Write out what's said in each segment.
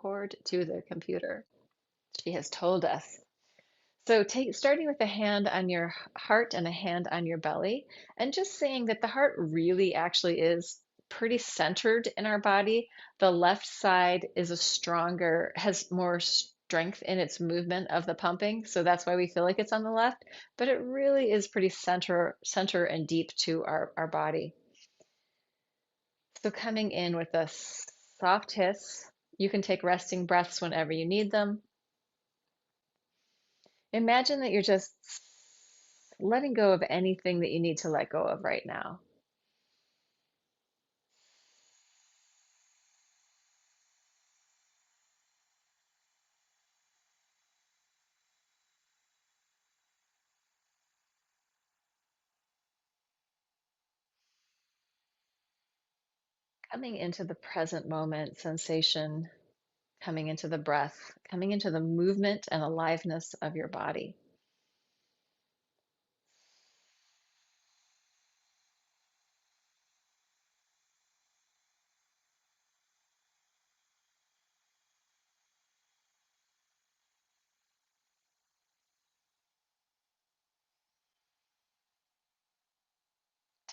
cord to the computer. She has told us. So starting with a hand on your heart and a hand on your belly, and just saying that the heart really actually is pretty centered in our body. The left side is has more strength in its movement of the pumping, so that's why we feel like it's on the left, but it really is pretty center and deep to our body. So coming in with a soft hiss, you can take resting breaths whenever you need them. Imagine that you're just letting go of anything that you need to let go of right now. Coming into the present moment sensation, coming into the breath, coming into the movement and aliveness of your body.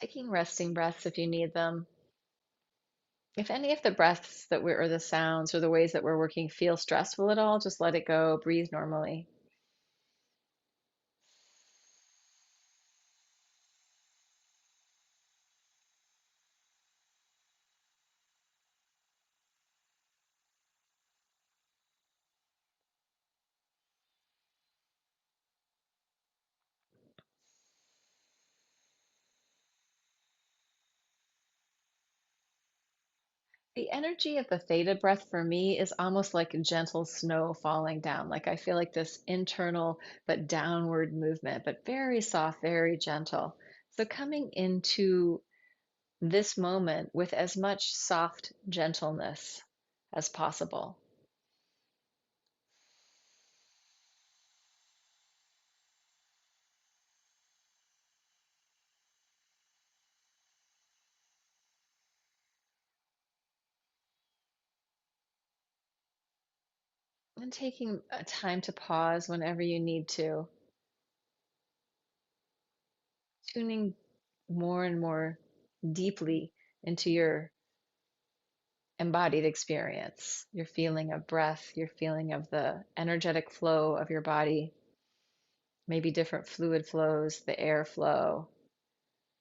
Taking resting breaths if you need them. If any of the breaths or the sounds or the ways that we're working feel stressful at all, just let it go, breathe normally. The energy of the theta breath for me is almost like gentle snow falling down. Like I feel like this internal but downward movement, but very soft, very gentle. So coming into this moment with as much soft gentleness as possible. And taking a time to pause whenever you need to, tuning more and more deeply into your embodied experience, your feeling of breath, your feeling of the energetic flow of your body, maybe different fluid flows, the air flow,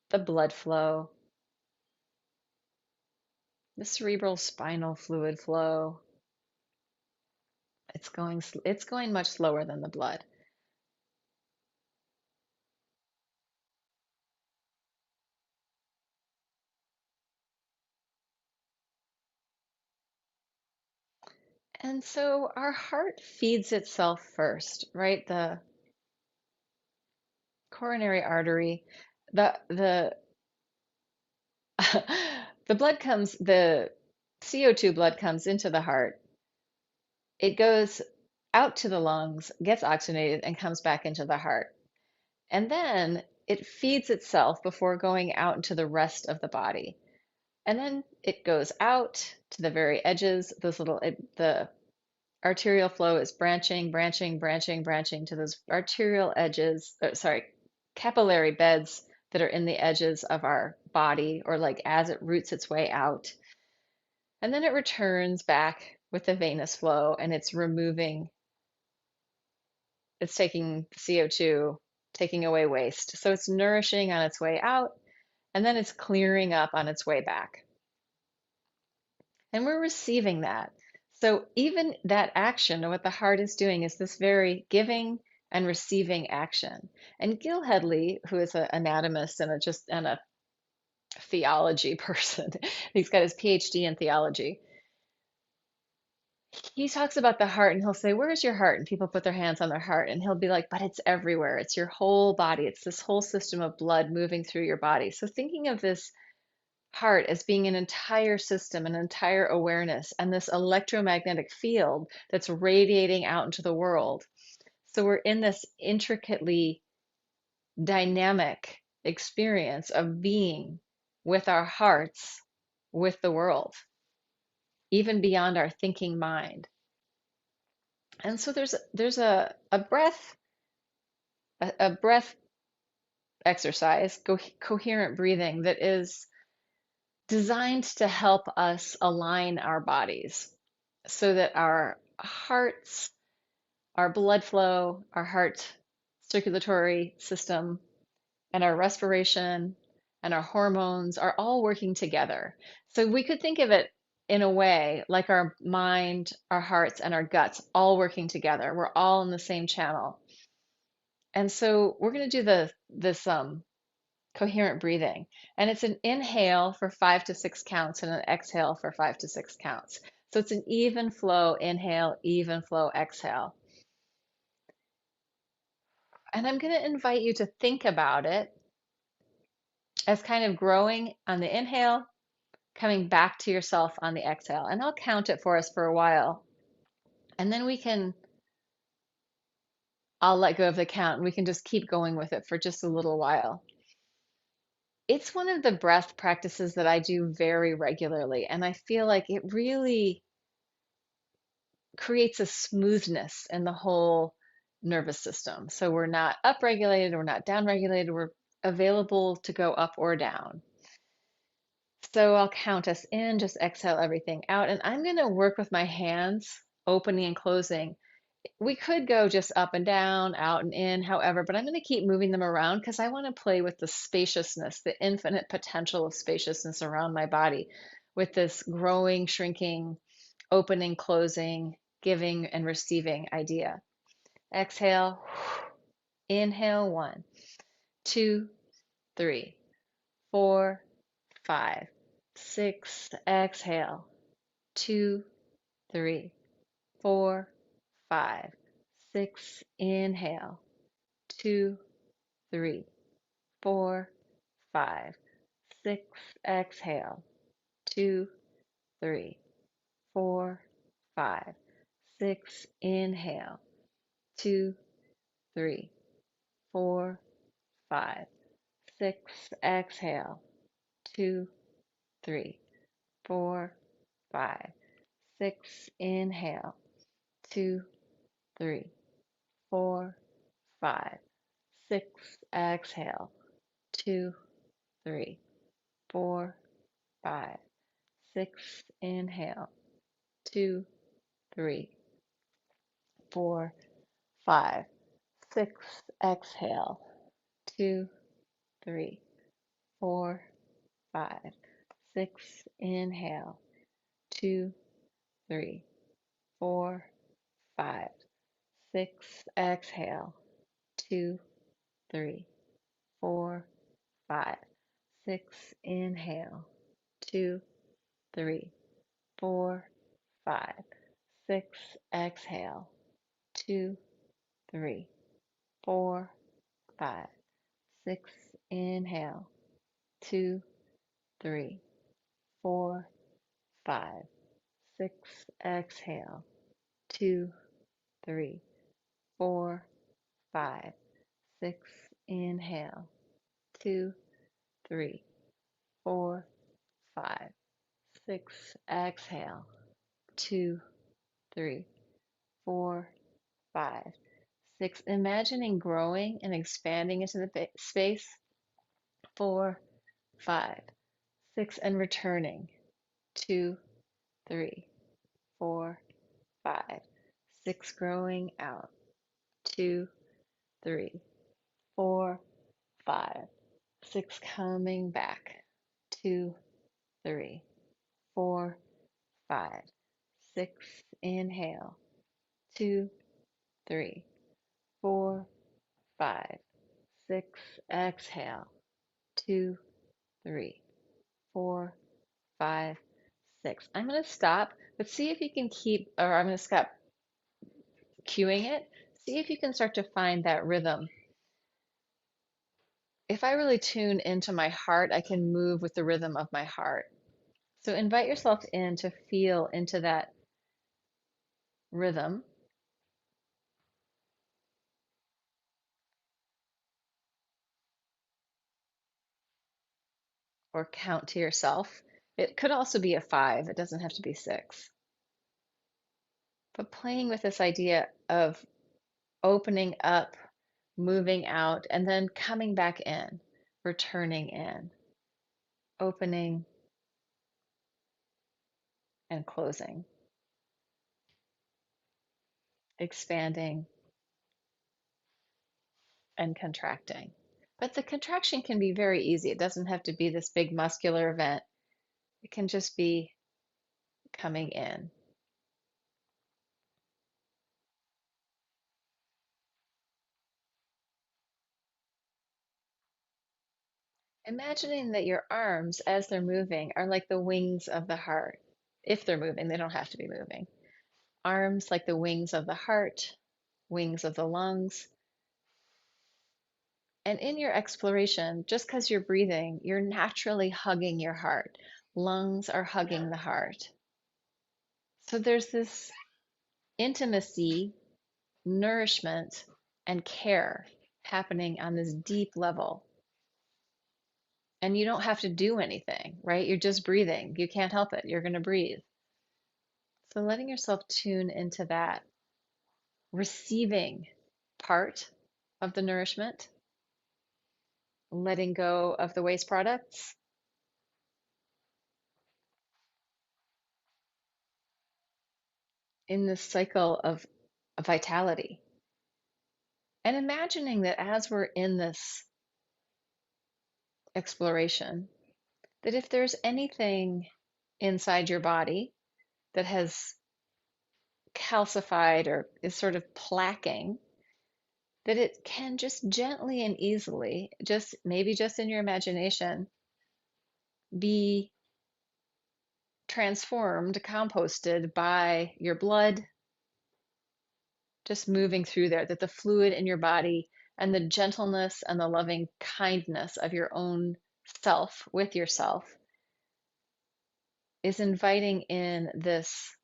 the blood flow, the cerebral spinal fluid flow. It's going much slower than the blood. And so our heart feeds itself first, right? The coronary artery, the the CO2 blood comes into the heart. It goes out to the lungs, gets oxygenated, and comes back into the heart. And then it feeds itself before going out into the rest of the body. And then it goes out to the very edges, the arterial flow is branching to those arterial edges, capillary beds that are in the edges of our body, or like as it roots its way out. And then it returns back with the venous flow and it's taking CO2, taking away waste. So it's nourishing on its way out, and then it's clearing up on its way back. And we're receiving that. So even that action, what the heart is doing, is this very giving and receiving action. And Gil Hedley, who is an anatomist and a theology person, he's got his PhD in theology. He talks about the heart and he'll say, "Where's your heart?" And people put their hands on their heart and he'll be like, "But it's everywhere. It's your whole body. It's this whole system of blood moving through your body." So thinking of this heart as being an entire system, an entire awareness, and this electromagnetic field that's radiating out into the world. So we're in this intricately dynamic experience of being with our hearts, with the world, even beyond our thinking mind. And so there's a breath a breath exercise, coherent breathing that is designed to help us align our bodies so that our hearts, our blood flow, our heart circulatory system, and our respiration and our hormones are all working together. So we could think of it in a way like our mind, our hearts, and our guts all working together. We're all in the same channel. And so we're going to do this coherent breathing. And it's an inhale for 5 to 6 counts and an exhale for 5 to 6 counts. So it's an even flow inhale, even flow exhale. And I'm going to invite you to think about it as kind of growing on the inhale, coming back to yourself on the exhale. And I'll count it for us for a while. And then I'll let go of the count and we can just keep going with it for just a little while. It's one of the breath practices that I do very regularly. And I feel like it really creates a smoothness in the whole nervous system. So we're not upregulated, we're not downregulated, we're available to go up or down. So I'll count us in, just exhale everything out. And I'm going to work with my hands, opening and closing. We could go just up and down, out and in, however, but I'm going to keep moving them around because I want to play with the spaciousness, the infinite potential of spaciousness around my body with this growing, shrinking, opening, closing, giving, and receiving idea. Exhale, inhale, 1, 2, 3, 4, 5, 6. Exhale, 2, 3, 4, 5, 6. Inhale, 2, 3, 4, 5, 6. Exhale, 2, 3, 4, 5, 6. Inhale, 2, 3, 4, 5, 6. Exhale, 2, 3, 4, 5, 6. Inhale, 2, 3, 4, 5, 6. Exhale, 2, 3, 4, 5, 6. Inhale, 2, 3, 4, 5, 6. Exhale, 2, 3, 4, 5, 6. Inhale, 2, 3, 4, 5, 6. Exhale, 2, 3, 4, 5, 6. Inhale, 2, 3, 4, 5, 6. Exhale, 2, 3, 4, 5, 6. Inhale, 2, 3, 4, 5, 6. Exhale, 2, 3, 4, 5, 6. Inhale, 2, 3, 4, 5, 6. Exhale, 2, 3, 4, 5, 6. Imagining growing and expanding into the space. 4, 5, 6. And returning. 2, 3, 4, 5, 6. Growing out. 2, 3, 4, 5, 6. Coming back. 2, 3, 4, 5, 6. Inhale. 2, 3, 4, 5, 6. Exhale. 2, 3, 4, 5, 6. I'm going to stop, but see if you can keep, or I'm going to stop cueing it. See if you can start to find that rhythm. If I really tune into my heart, I can move with the rhythm of my heart. So invite yourself in to feel into that rhythm, or count to yourself. It could also be a 5. It doesn't have to be 6. But playing with this idea of opening up, moving out, and then coming back in, returning in, opening and closing, expanding and contracting. But the contraction can be very easy. It doesn't have to be this big muscular event. It can just be coming in. Imagining that your arms, as they're moving, are like the wings of the heart. If they're moving, they don't have to be moving. Arms like the wings of the heart, wings of the lungs. And in your exploration, just because you're breathing, you're naturally hugging your heart. Lungs are hugging the heart. So there's this intimacy, nourishment, and care happening on this deep level. And you don't have to do anything, right? You're just breathing. You can't help it. You're going to breathe. So letting yourself tune into that receiving part of the nourishment, letting go of the waste products in this cycle of vitality. And imagining that as we're in this exploration, that if there's anything inside your body that has calcified or is sort of plaquing, that it can just gently and easily, just maybe just in your imagination, be transformed, composted by your blood just moving through there, that the fluid in your body and the gentleness and the loving kindness of your own self with yourself is inviting in this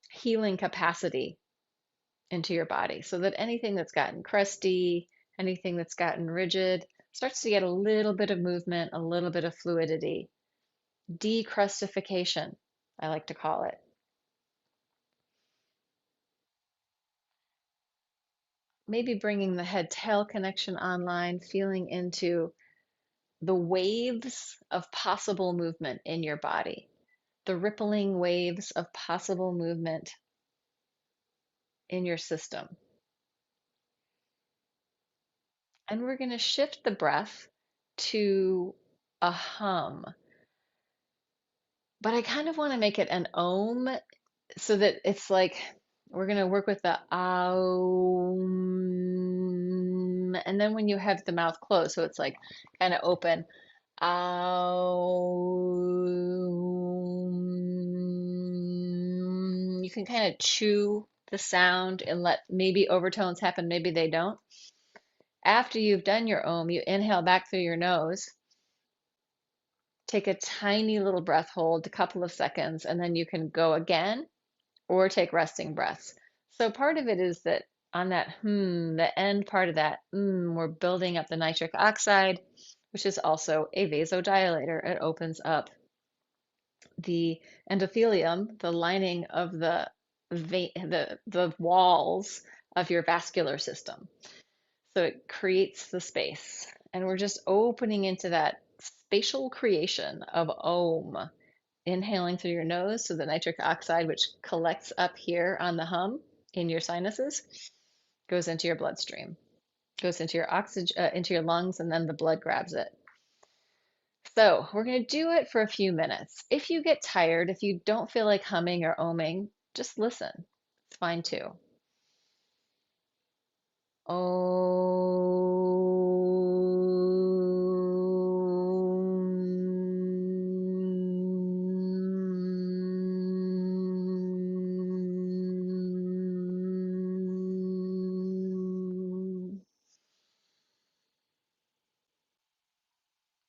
healing capacity into your body so that anything that's gotten crusty, anything that's gotten rigid, starts to get a little bit of movement, a little bit of fluidity. Decrustification, I like to call it. Maybe bringing the head tail connection online, feeling into the waves of possible movement in your body, the rippling waves of possible movement in your system. And we're going to shift the breath to a hum, but I kind of want to make it an om so that it's like we're going to work with the aum, and then when you have the mouth closed, so it's like kind of open, aum. You can kind of chew the sound and let maybe overtones happen, maybe they don't. After you've done your om, you inhale back through your nose. Take a tiny little breath hold, a couple of seconds, and then you can go again or take resting breaths. So part of it is that on that the end part of that we're building up the nitric oxide, which is also a vasodilator. It opens up the endothelium, the lining of the walls of your vascular system. So it creates the space. And we're just opening into that spatial creation of Om. Inhaling through your nose, so the nitric oxide, which collects up here on the hum in your sinuses, goes into your bloodstream, goes into your oxygen, into your lungs, and then the blood grabs it. So we're going to do it for a few minutes. If you get tired, if you don't feel like humming or oming, just listen. It's fine too.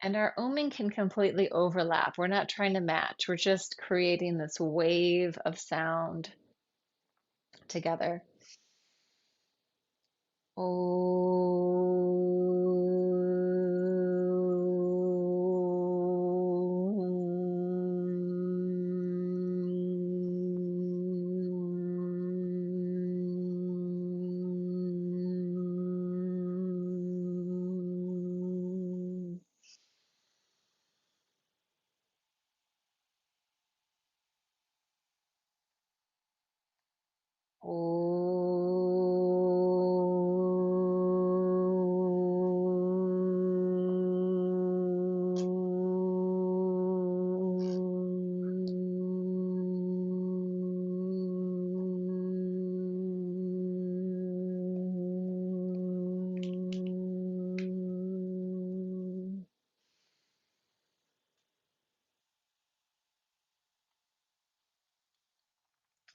And our oming can completely overlap. We're not trying to match. We're just creating this wave of sound together.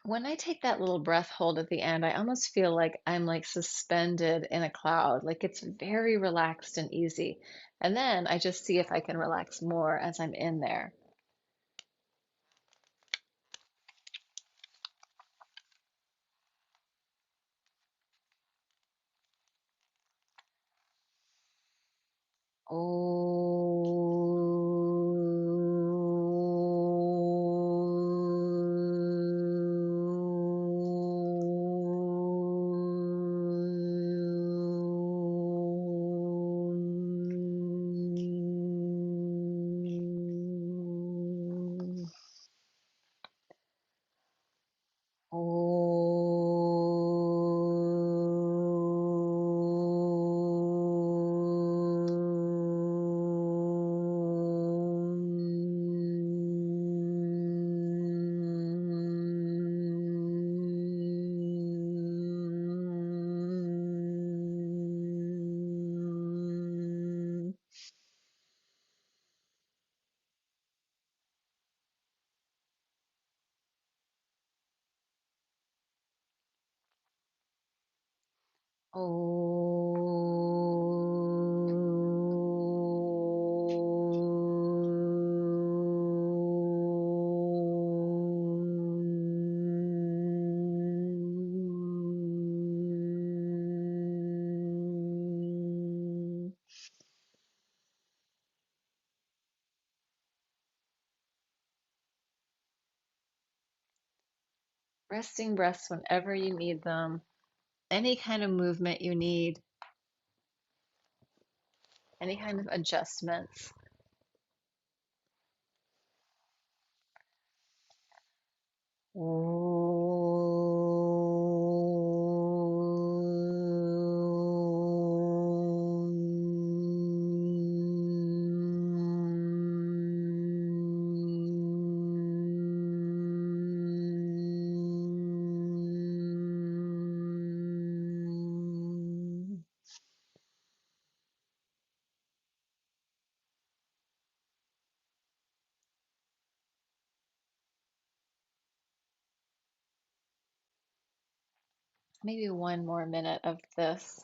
When I take that little breath hold at the end, I almost feel like I'm like suspended in a cloud, like it's very relaxed and easy. And then I just see if I can relax more as I'm in there. Resting breaths whenever you need them, any kind of movement you need, any kind of adjustments. Maybe one more minute of this.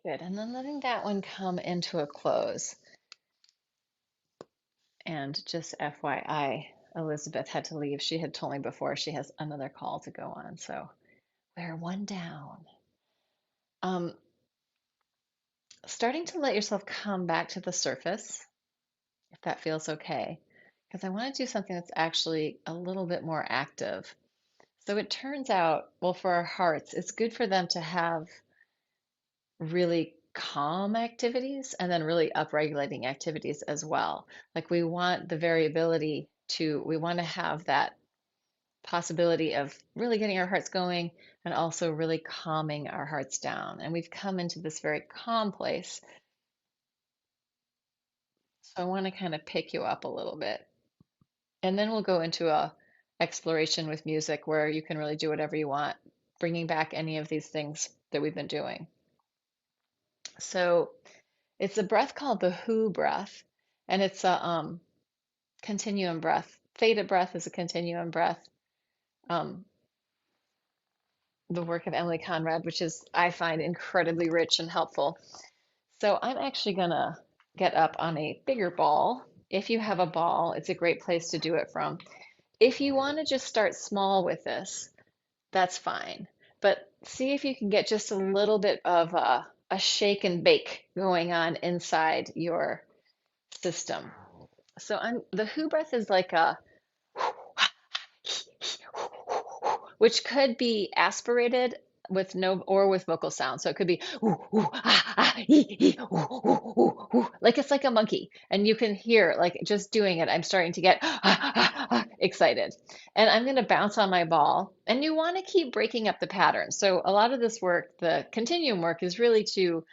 Good. And then letting that one come into a close. And just FYI, Elizabeth had to leave. She had told me before she has another call to go on. So we're one down. Um, Starting to let yourself come back to the surface, if that feels okay, because I want to do something that's actually a little bit more active. So it turns out, well, for our hearts, it's good for them to have really calm activities and then really upregulating activities as well. Like we want the variability we want to have that possibility of really getting our hearts going and also really calming our hearts down. And we've come into this very calm place. So I want to kind of pick you up a little bit. And then we'll go into a exploration with music where you can really do whatever you want, bringing back any of these things that we've been doing. So it's a breath called the Who breath, and it's a continuum breath. Theta breath is a continuum breath. Um, the work of Emily Conrad, which is, I find, incredibly rich and helpful. So I'm actually gonna get up on a bigger ball. If you have a ball, it's a great place to do it from. If you want to just start small with this, that's fine. But see if you can get just a little bit of a shake and bake going on inside your system. So the Who breath is like a, which could be aspirated with no or with vocal sound. So it could be like it's like a monkey, and you can hear like just doing it. I'm starting to get excited, and I'm going to bounce on my ball. And you want to keep breaking up the pattern. So a lot of this work, the continuum work, is really to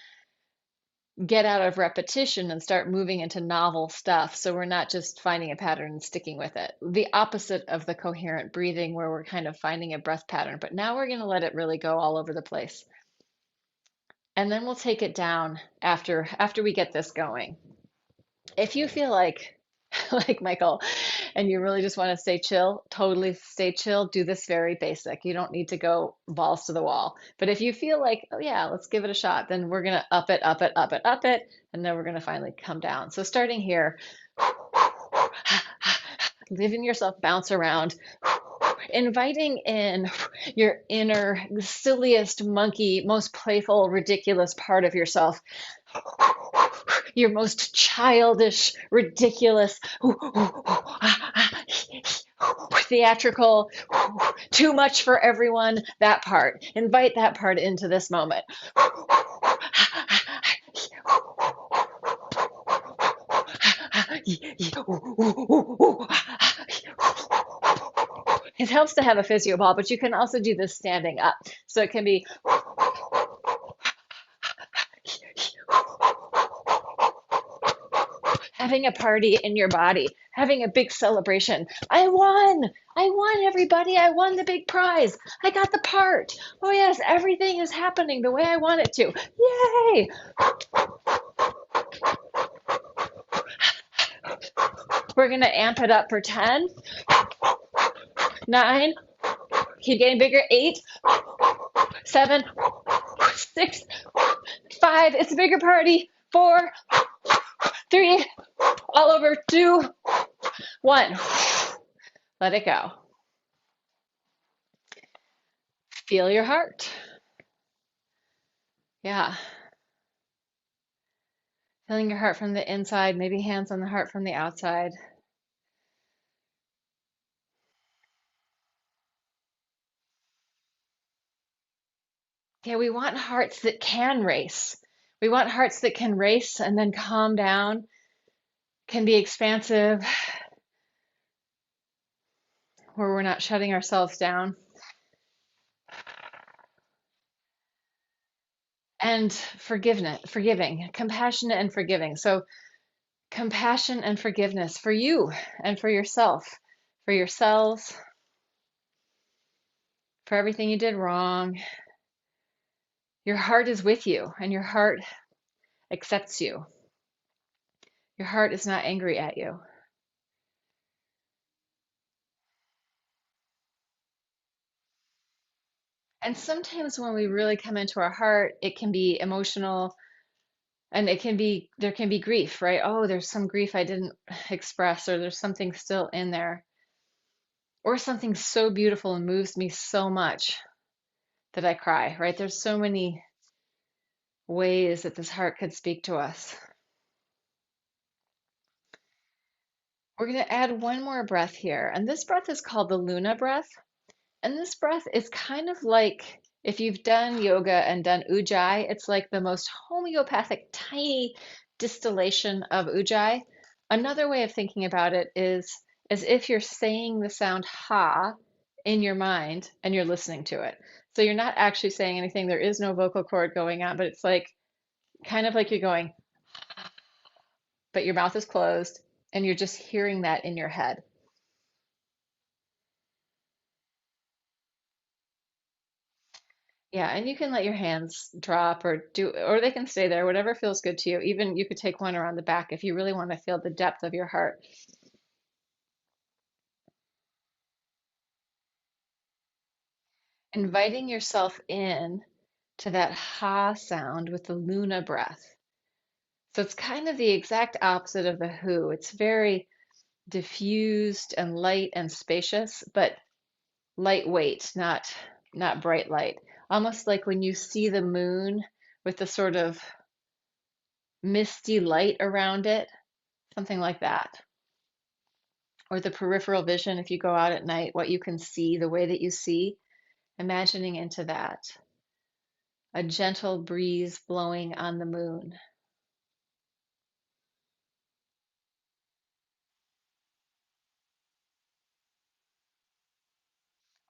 get out of repetition and start moving into novel stuff. So we're not just finding a pattern and sticking with it. The opposite of the coherent breathing, where we're kind of finding a breath pattern, but now we're going to let it really go all over the place. And then we'll take it down after we get this going. If you feel like like Michael, and you really just want to stay chill, totally stay chill, do this very basic. You don't need to go balls to the wall. But if you feel like, oh yeah, let's give it a shot, then we're going to up it, up it, up it, up it, and then we're going to finally come down. So starting here, letting yourself bounce around, inviting in your inner, silliest monkey, most playful, ridiculous part of yourself, your most childish, ridiculous, theatrical, too much for everyone, that part. Invite that part into this moment. It helps to have a physio ball, but you can also do this standing up. So it can be having a party in your body, having a big celebration. I won! I won, everybody! I won the big prize! I got the part! Oh, yes, everything is happening the way I want it to. Yay! We're going to amp it up for 10, 9, keep getting bigger, 8, 7, 6, 5, it's a bigger party, 4, 3, all over, 2, 1. Let it go. Feel your heart. Yeah. Feeling your heart from the inside, maybe hands on the heart from the outside. Yeah, we want hearts that can race. We want hearts that can race and then calm down, can be expansive, where we're not shutting ourselves down. And forgiving, compassionate and forgiving. So compassion and forgiveness for you and for yourself, for yourselves, for everything you did wrong. Your heart is with you and your heart accepts you. Your heart is not angry at you. And sometimes when we really come into our heart, it can be emotional and there can be grief, right? Oh, there's some grief I didn't express, or there's something still in there, or something so beautiful and moves me so much that I cry, right? There's so many ways that this heart could speak to us. We're going to add one more breath here. And this breath is called the Luna breath. And this breath is kind of like If you've done yoga and done ujjayi, it's like the most homeopathic, tiny distillation of ujjayi. Another way of thinking about it is as if you're saying the sound ha in your mind and you're listening to it. So you're not actually saying anything. There is no vocal cord going on, but it's like kind of like you're going, but your mouth is closed and you're just hearing that in your head. Yeah, and you can let your hands drop or they can stay there, whatever feels good to you. Even you could take one around the back if you really want to feel the depth of your heart. Inviting yourself in to that ha sound with the Luna breath. So it's kind of the exact opposite of the who. It's very diffused and light and spacious, but lightweight, not bright light. Almost like when you see the moon with the sort of misty light around it, something like that. Or the peripheral vision, if you go out at night, what you can see, the way that you see, imagining into that. A gentle breeze blowing on the moon,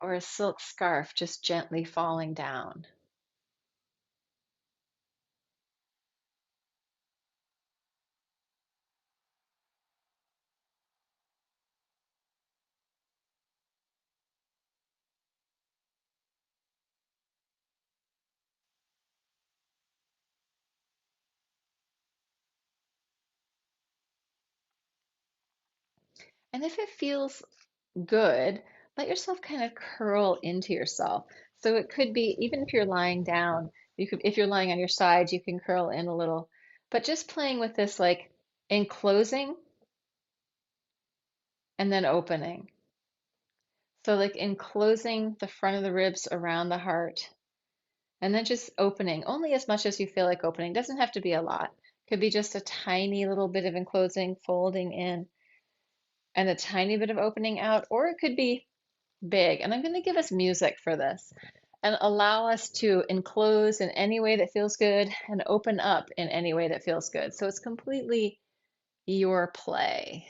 or a silk scarf just gently falling down. And if it feels good, let yourself kind of curl into yourself. So it could be, even if you're lying down, if you're lying on your side, you can curl in a little. But just playing with this, like enclosing and then opening. So like enclosing the front of the ribs around the heart and then just opening only as much as you feel like opening. Doesn't have to be a lot. Could be just a tiny little bit of enclosing, folding in, and a tiny bit of opening out, or it could be big. And I'm going to give us music for this and allow us to enclose in any way that feels good and open up in any way that feels good. So it's completely your play.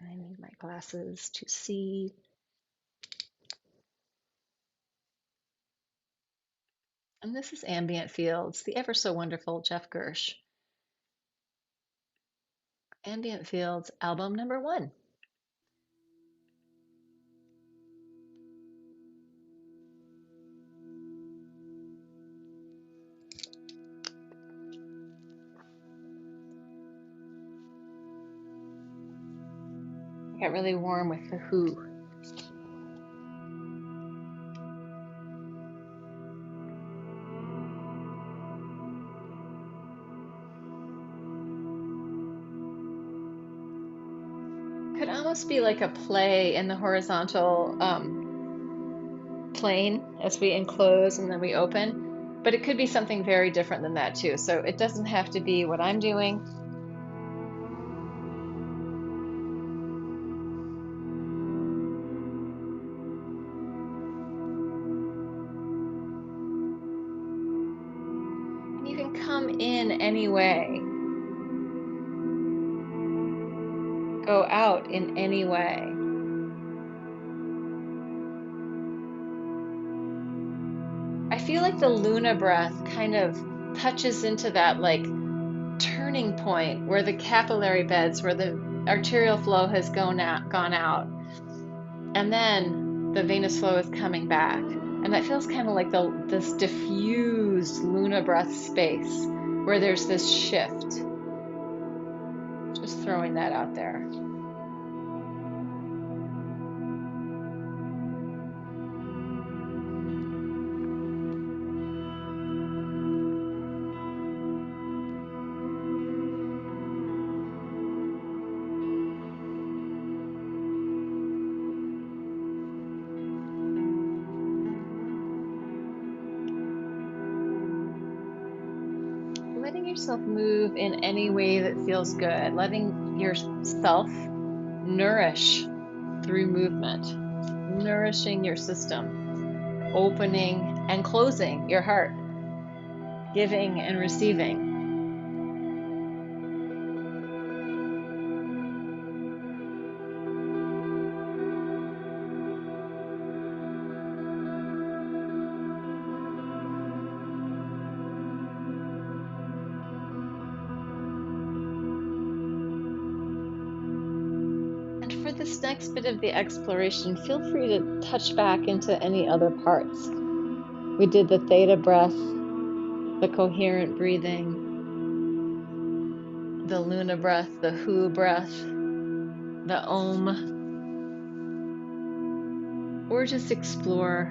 I need my glasses to see. And this is Ambient Fields, the ever so wonderful Jeff Gersh. Ambient Fields, album number 1. I got really warm with the Who. Could almost be like a play in the horizontal plane as we enclose and then we open, but it could be something very different than that too. So it doesn't have to be what I'm doing. And you can come in any way, go out in any way. I feel like the Luna breath kind of touches into that like turning point where the capillary beds, where the arterial flow has gone out, and then the venous flow is coming back. And that feels kind of like this diffused Luna breath space where there's this shift. Just throwing that out there. Letting yourself move in any way that feels good, letting yourself nourish through movement, nourishing your system. opening and closing your heart, giving and receiving. And for this next bit of the exploration, feel free to touch back into any other parts. We did the theta breath, the coherent breathing, the Luna breath, the Hu breath, the Om, or just explore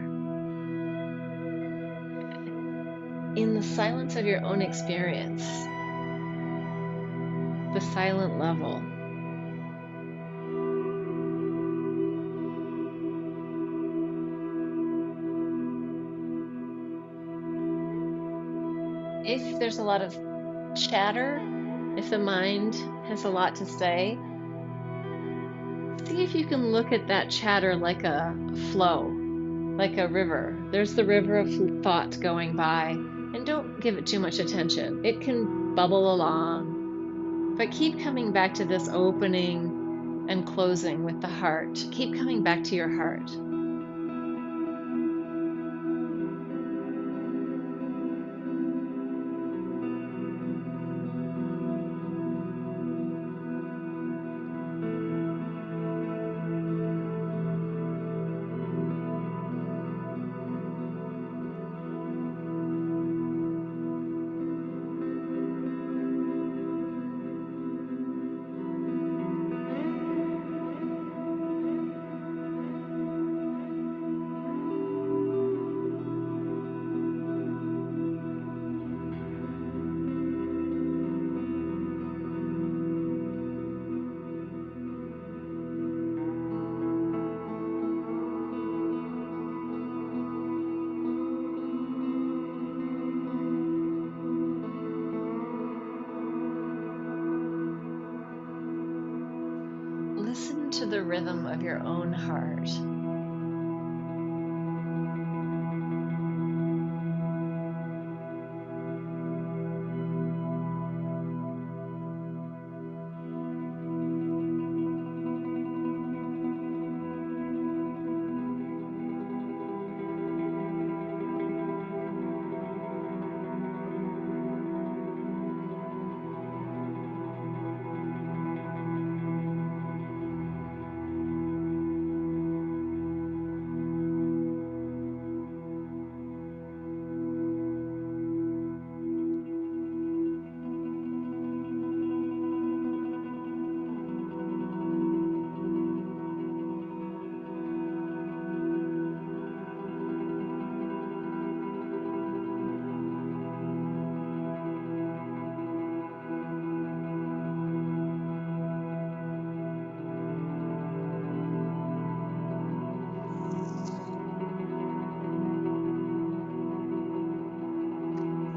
in the silence of your own experience, the silent level. If there's a lot of chatter, if the mind has a lot to say, see if you can look at that chatter like a flow, like a river. There's the river of thought going by, and don't give it too much attention. It can bubble along, but keep coming back to this opening and closing with the heart. Keep coming back to your heart. Listen to the rhythm of your own heart.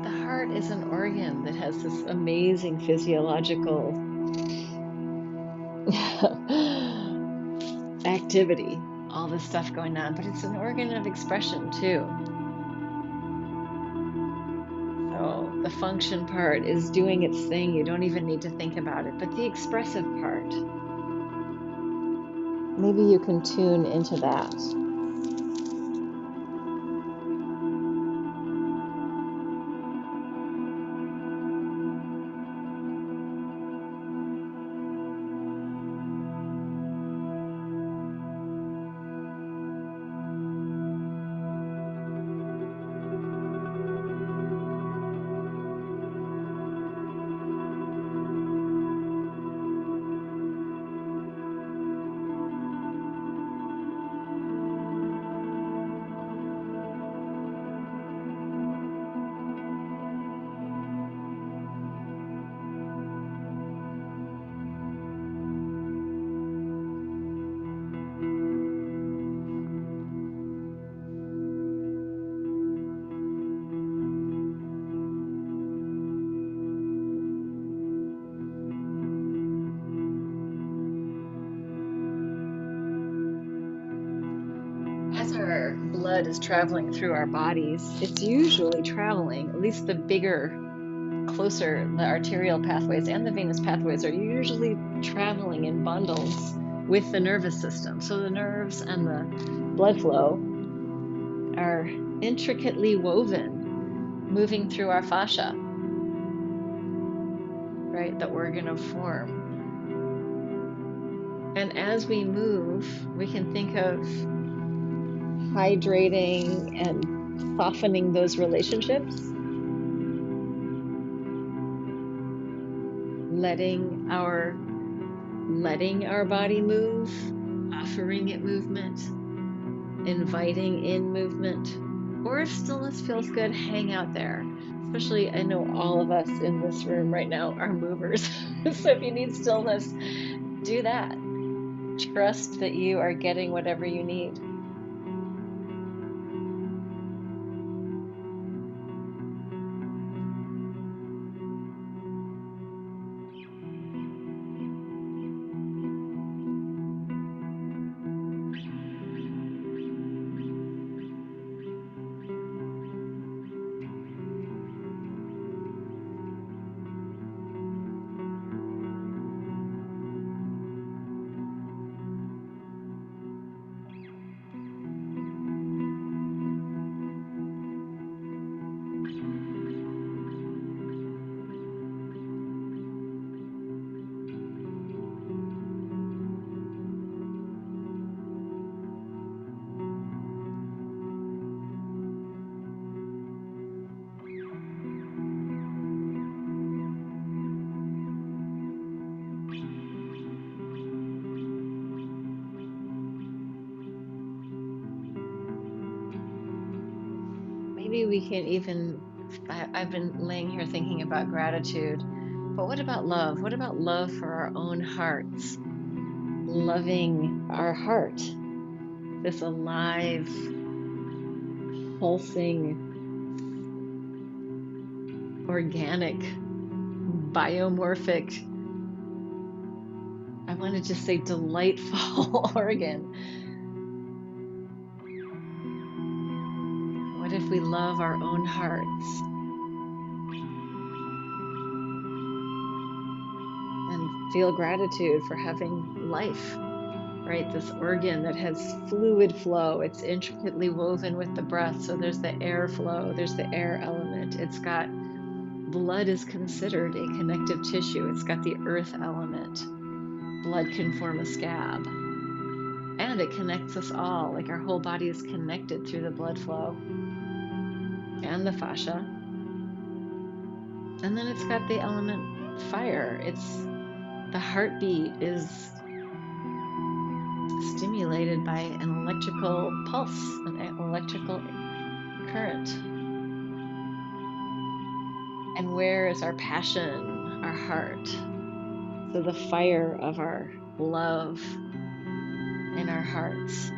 The heart is an organ that has this amazing physiological activity, all this stuff going on, but it's an organ of expression too. So the function part is doing its thing. You don't even need to think about it. But the expressive part, maybe you can tune into that. blood is traveling through our bodies, it's usually traveling, at least the bigger, closer, the arterial pathways and the venous pathways are usually traveling in bundles with the nervous system. So the nerves and the blood flow are intricately woven, moving through our fascia, right? The organ of form. And as we move, we can think of hydrating and softening those relationships, letting our body move, offering it movement, inviting in movement, or if stillness feels good, hang out there. Especially, I know all of us in this room right now are movers. So if you need stillness, do that. Trust that you are getting whatever you need. Maybe we can even, I've been laying here thinking about gratitude, but what about love? What about love for our own hearts? Loving our heart, this alive, pulsing, organic, biomorphic, I want to just say delightful organ. What if we love our own hearts and feel gratitude for having life, right? This organ that has fluid flow, it's intricately woven with the breath. So there's the air flow, there's the air element. It's got blood is considered a connective tissue. It's got the earth element. Blood can form a scab. And it connects us all, like our whole body is connected through the blood flow and the fascia. And then it's got the element fire. It's the heartbeat is stimulated by an electrical pulse, an electrical current. And where is our passion, our heart? So the fire of our love in our hearts.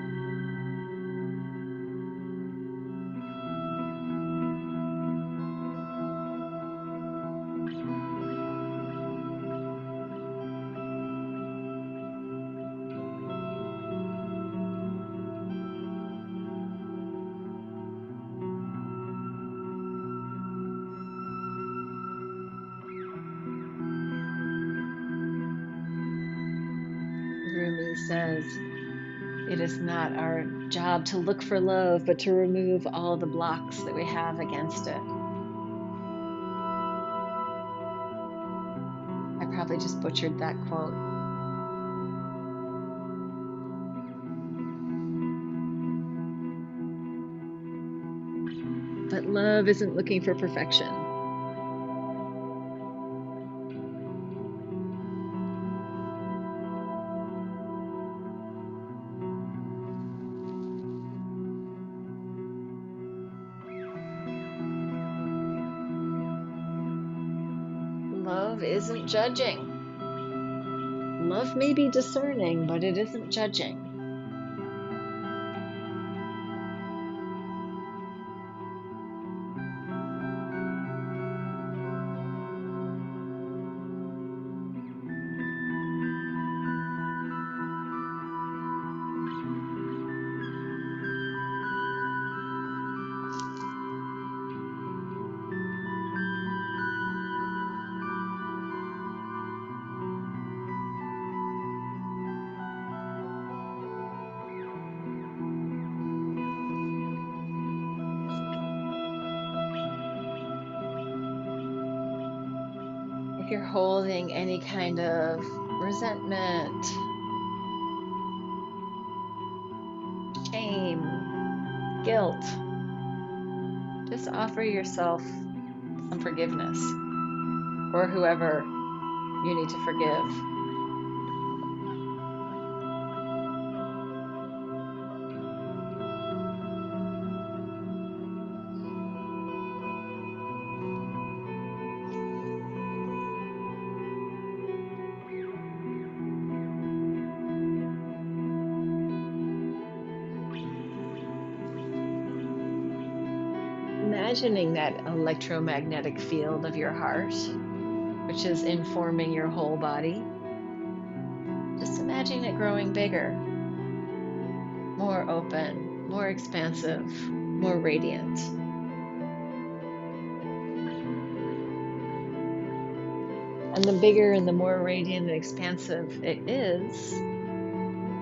Rumi says, it is not our job to look for love, but to remove all the blocks that we have against it. I probably just butchered that quote. But love isn't looking for perfection. Love isn't judging. Love may be discerning, but it isn't judging. you're holding any kind of resentment, shame, guilt, just offer yourself some forgiveness, or whoever you need to forgive. Imagining that electromagnetic field of your heart, which is informing your whole body. Just imagine it growing bigger, more open, more expansive, more radiant. And the bigger and the more radiant and expansive it is,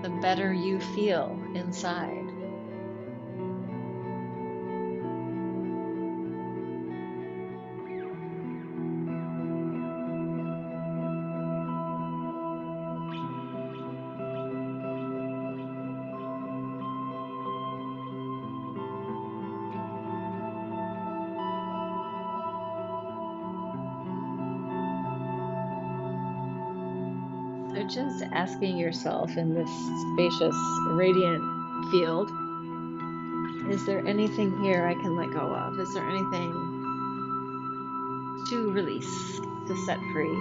the better you feel inside. So just asking yourself in this spacious, radiant field, is there anything here I can let go of? Is there anything to release, to set free?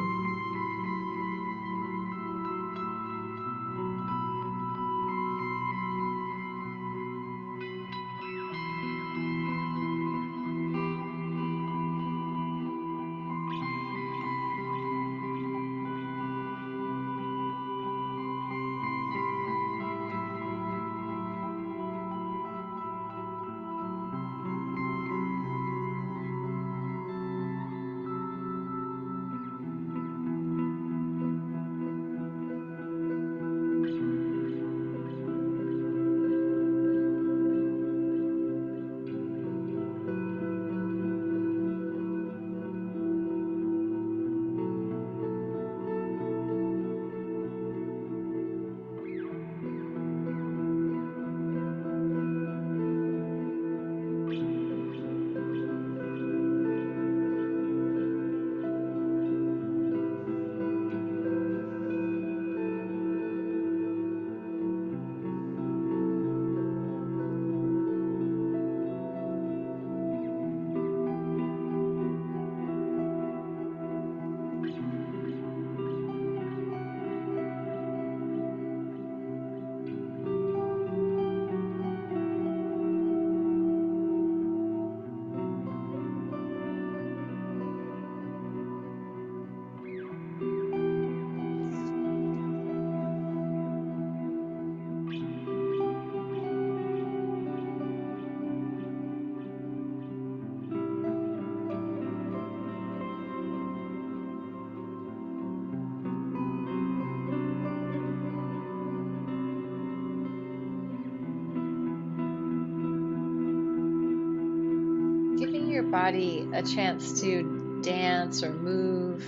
Giving your body a chance to dance or move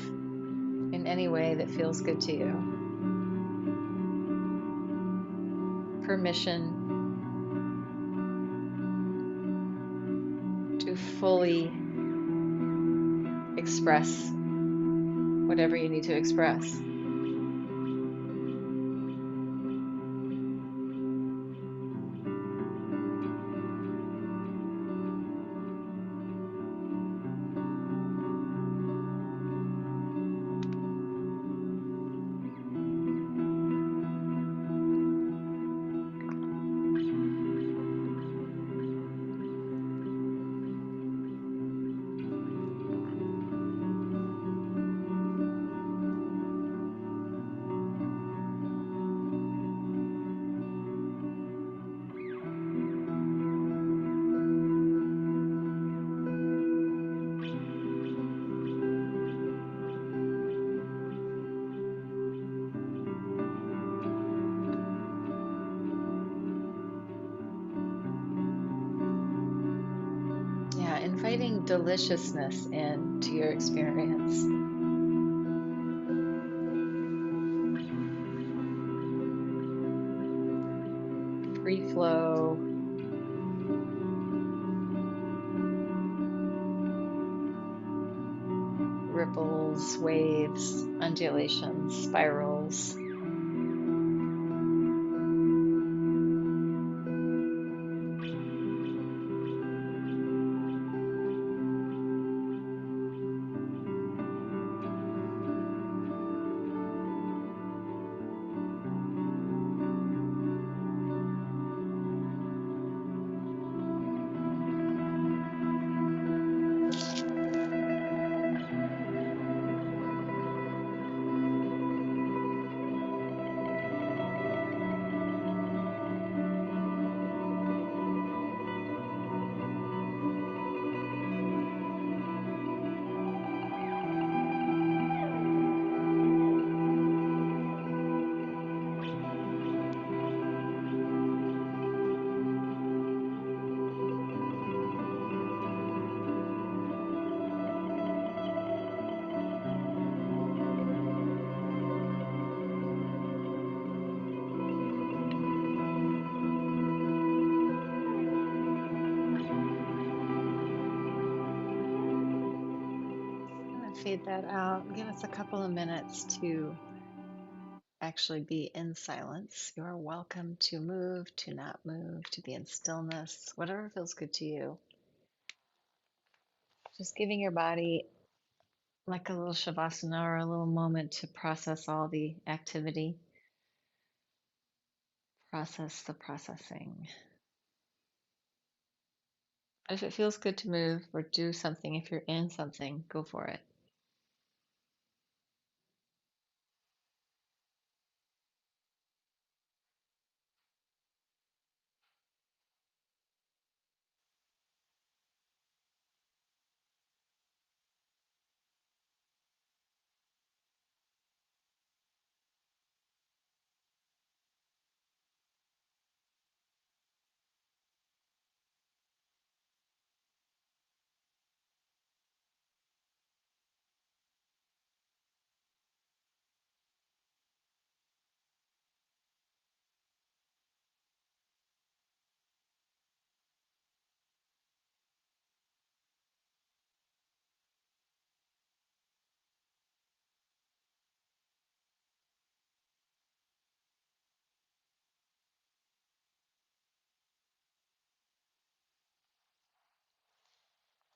in any way that feels good to you. Permission to fully express whatever you need to express. Yeah, inviting deliciousness into your experience. free flow, ripples, waves, undulations, spirals. I'm going to fade that out. Give us a couple of minutes to actually be in silence. You're welcome to move, to not move, to be in stillness, whatever feels good to you. Just giving your body like a little shavasana or a little moment to process all the activity, process the processing. If it feels good to move or do something, if you're in something, go for it.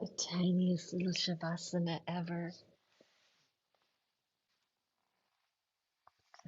The tiniest little shavasana ever.